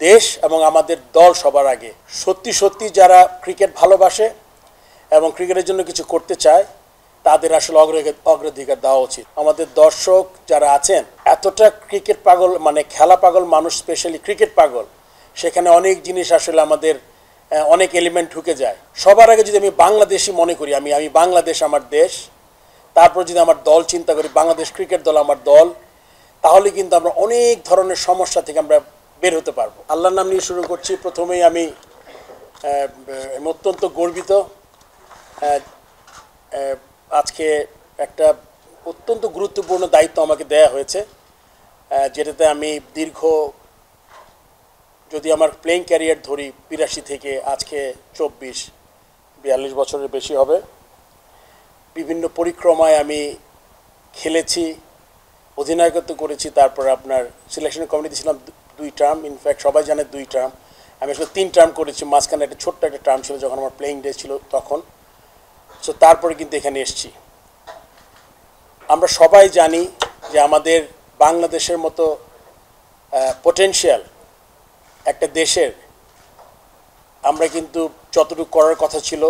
দেশ এবং আমাদের দল সবার আগে। সত্যি সত্যি যারা ক্রিকেট ভালোবাসে এবং ক্রিকেটের জন্য কিছু করতে চায় তাদের আসলে অগ্রাধিকার দেওয়া উচিত। আমাদের দর্শক যারা আছেন এতটা ক্রিকেট পাগল, মানে খেলা পাগল মানুষ, স্পেশালি ক্রিকেট পাগল, সেখানে অনেক জিনিস আসলে আমাদের অনেক এলিমেন্ট ঢুকে যায়। সবার আগে যদি আমি বাংলাদেশি মনে করি, আমি বাংলাদেশ আমার দেশ, তারপর যদি আমার দল চিন্তা করি, বাংলাদেশ ক্রিকেট দল আমার দল, তাহলে কিন্তু আমরা অনেক ধরনের সমস্যা থেকে আমরা বের হতে পারবো। আল্লাহর নাম নিয়ে শুরু করছি। প্রথমেই আমি অত্যন্ত গর্বিত, আজকে একটা অত্যন্ত গুরুত্বপূর্ণ দায়িত্ব আমাকে দেয়া হয়েছে, যেটাতে আমি যদি আমার প্লেইং ক্যারিয়ার ধরি 82 থেকে আজকে 42 বছরের বেশি হবে, বিভিন্ন পরিক্রমায় আমি খেলেছি, অধিনায়কত্ব করেছি, তারপর আপনার সিলেকশন কমিটিতে ছিলাম 2 টার্ম, ইনফ্যাক্ট সবাই জানে 2 টার্ম, আমি আসলে 3 টার্ম করেছি, মাঝখানে একটা ছোট্ট একটা টার্ম ছিল যখন আমার প্লেইং ডে ছিল তখন। সো তারপরে কিন্তু এখানে এসেছি। আমরা সবাই জানি যে আমাদের বাংলাদেশের মতো পটেনশিয়াল একটা দেশের আমরা কিন্তু যতটুকু করার কথা ছিল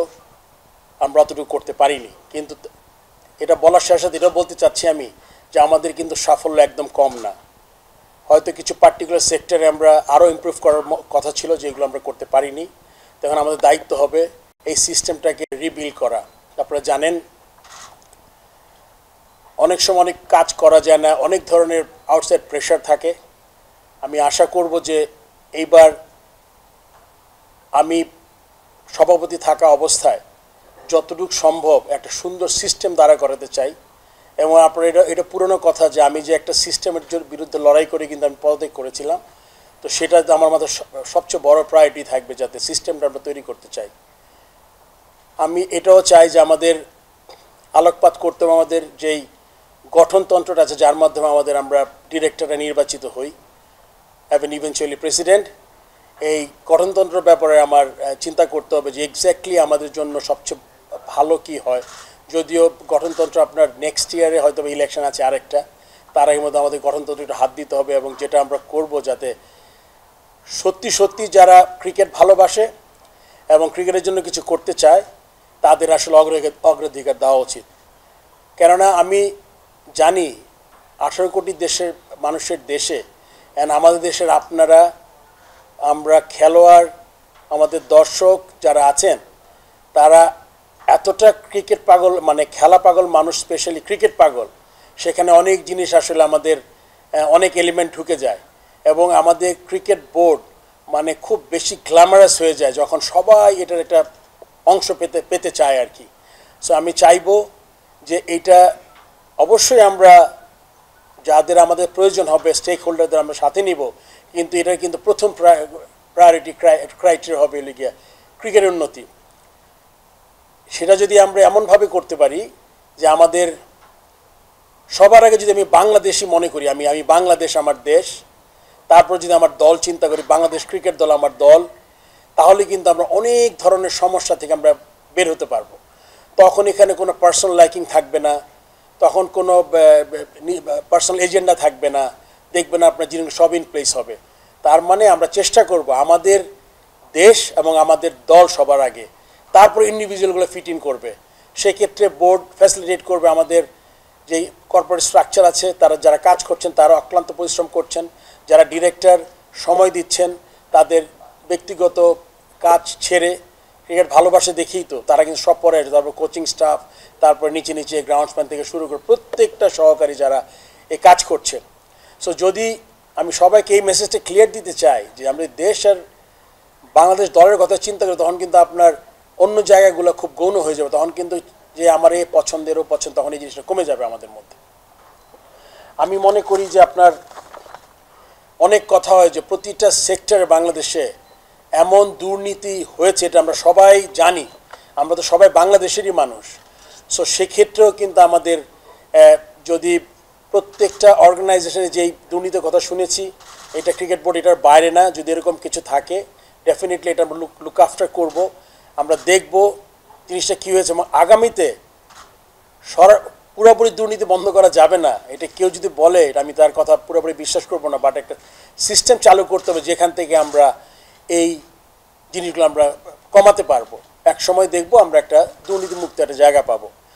আমরা অতটুকু করতে পারিনি। কিন্তু এটা বলার সাথে সাথে এটা বলতে চাচ্ছি আমি যে আমাদের কিন্তু সাফল্য একদম কম না। হয়তো কিছু পার্টিকুলার সেক্টরে আমরা আরও ইমপ্রুভ করার কথা ছিল, যেগুলো আমরা করতে পারিনি। তখন আমাদের দায়িত্ব হবে এই সিস্টেমটাকে রিবিল্ড করা। আপনারা জানেন অনেক সময় অনেক কাজ করা যায় না, অনেক ধরনের আউটসাইড প্রেশার থাকে। আমি আশা করব যে এইবার আমি সভাপতি থাকা অবস্থায় যতটুকু সম্ভব একটা সুন্দর সিস্টেম দাঁড়া করাতে চাই। এবং আপনার এটা পুরনো কথা যে আমি যে একটা সিস্টেমের বিরুদ্ধে লড়াই করে কিন্তু আমি পদত্যাগ করেছিলাম, তো সেটা আমার মাথায় সবচেয়ে বড় প্রায়োরিটি থাকবে, যাতে সিস্টেমটা আমরা তৈরি করতে চাই। আমি এটাও চাই যে আমাদের আলোকপাত করতে হবে আমাদের যেই গঠনতন্ত্রটা আছে, যার মাধ্যমে আমরা ডিরেক্টররা নির্বাচিত হই এবং ইভেনচুয়ালি প্রেসিডেন্ট। এই গঠনতন্ত্রের ব্যাপারে আমার চিন্তা করতে হবে যে এক্স্যাক্টলি আমাদের জন্য সবচেয়ে ভালো কি হয়। যদিও গঠনতন্ত্র আপনার নেক্সট ইয়ারে হয়তো ইলেকশন আছে আরেকটা, তার আগের মধ্যে আমাদের গঠনতন্ত্রটা হাত দিতে হবে, এবং যেটা আমরা করব যাতে সত্যি সত্যি যারা ক্রিকেট ভালোবাসে এবং ক্রিকেটের জন্য কিছু করতে চায় তাদের আসলে অগ্রাধিকার দেওয়া উচিত। কেননা আমি জানি 18 কোটি দেশের মানুষের দেশে আমাদের দেশের আপনারা, আমরা খেলোয়াড়, আমাদের দর্শক যারা আছেন তারা এতটা ক্রিকেট পাগল, মানে খেলা পাগল মানুষ, স্পেশালি ক্রিকেট পাগল, সেখানে অনেক জিনিস আসলে আমাদের অনেক এলিমেন্ট ঢুকে যায়। এবং আমাদের ক্রিকেট বোর্ড মানে খুব বেশি গ্ল্যামারাস হয়ে যায় যখন সবাই এটার একটা অংশ পেতে চায় আর কি। সো আমি চাইবো যে এটা অবশ্যই আমরা যাদের আমাদের প্রয়োজন হবে স্টেক হোল্ডারদের আমরা সাথে নিব, কিন্তু এটা কিন্তু প্রথম প্রায়োরিটি ক্রাইটেরিয়া হবে লিগিয়া ক্রিকেটের উন্নতি। সেটা যদি আমরা এমনভাবে করতে পারি যে আমাদের সবার আগে যদি আমি বাংলাদেশি মনে করি, আমি বাংলাদেশ আমার দেশ, তারপর যদি আমার দল চিন্তা করি, বাংলাদেশ ক্রিকেট দল আমার দল, তাহলে কিন্তু আমরা অনেক ধরনের সমস্যা থেকে আমরা বের হতে পারবো। তখন এখানে কোনো পার্সোনাল লাইকিং থাকবে না, তখন কোনো পার্সোনাল এজেন্ডা থাকবে না, দেখবেন আপনার জিনিস সব ইন প্লেস হবে। তার মানে আমরা চেষ্টা করব আমাদের দেশ এবং আমাদের দল সবার আগে, তারপর ইন্ডিভিজুয়ালগুলো ফিট ইন করবে। সেক্ষেত্রে বোর্ড ফ্যাসিলিটেট করবে আমাদের যেই কর্পোরেট স্ট্রাকচার আছে, তারা যারা কাজ করছেন তারা অক্লান্ত পরিশ্রম করছেন, যারা ডিরেক্টর সময় দিচ্ছেন, তাদের ব্যক্তিগত কাজ ছেড়ে ক্রিকেট ভালোবাসে দেখেই তো তারা কিন্তু সব পরে আসে। তারপর কোচিং স্টাফ, তারপর নিচে গ্রাউন্ডসম্যান থেকে শুরু করে প্রত্যেকটা সহকারী যারা এই কাজ করছেন। সো যদি আমি সবাইকে এই মেসেজটা ক্লিয়ার দিতে চাই যে আমরা দেশ আর বাংলাদেশ দলের কথা চিন্তা করি, তখন কিন্তু আপনার অন্য জায়গাগুলো খুব গৌণ হয়ে যাবে। তখন কিন্তু যে আমার এই পছন্দেরও পছন্দ, তখন এই জিনিসটা কমে যাবে আমাদের মধ্যে। আমি মনে করি যে আপনার অনেক কথা হয় যে প্রতিটা সেক্টরে বাংলাদেশে এমন দুর্নীতি হয়েছে, এটা আমরা সবাই জানি, আমরা তো সবাই বাংলাদেশেরই মানুষ। সো সেক্ষেত্রেও কিন্তু আমাদের যদি প্রত্যেকটা অর্গানাইজেশনে যেই দুর্নীতির কথা শুনেছি, এটা ক্রিকেট বোর্ড এটার বাইরে না, যদি এরকম কিছু থাকে ডেফিনেটলি এটা আমরা লুক আফটার করবো, আমরা দেখব জিনিসটা কী হয়েছে, এবং আগামীতে পুরোপুরি দুর্নীতি বন্ধ করা যাবে না, এটা কেউ যদি বলে এটা আমি তার কথা পুরোপুরি বিশ্বাস করবো না, বাট একটা সিস্টেম চালু করতে হবে যেখান থেকে আমরা এই জিনিসগুলো আমরা কমাতে পারবো। এক সময় দেখবো আমরা একটা দুর্নীতিমুক্ত একটা জায়গা পাবো।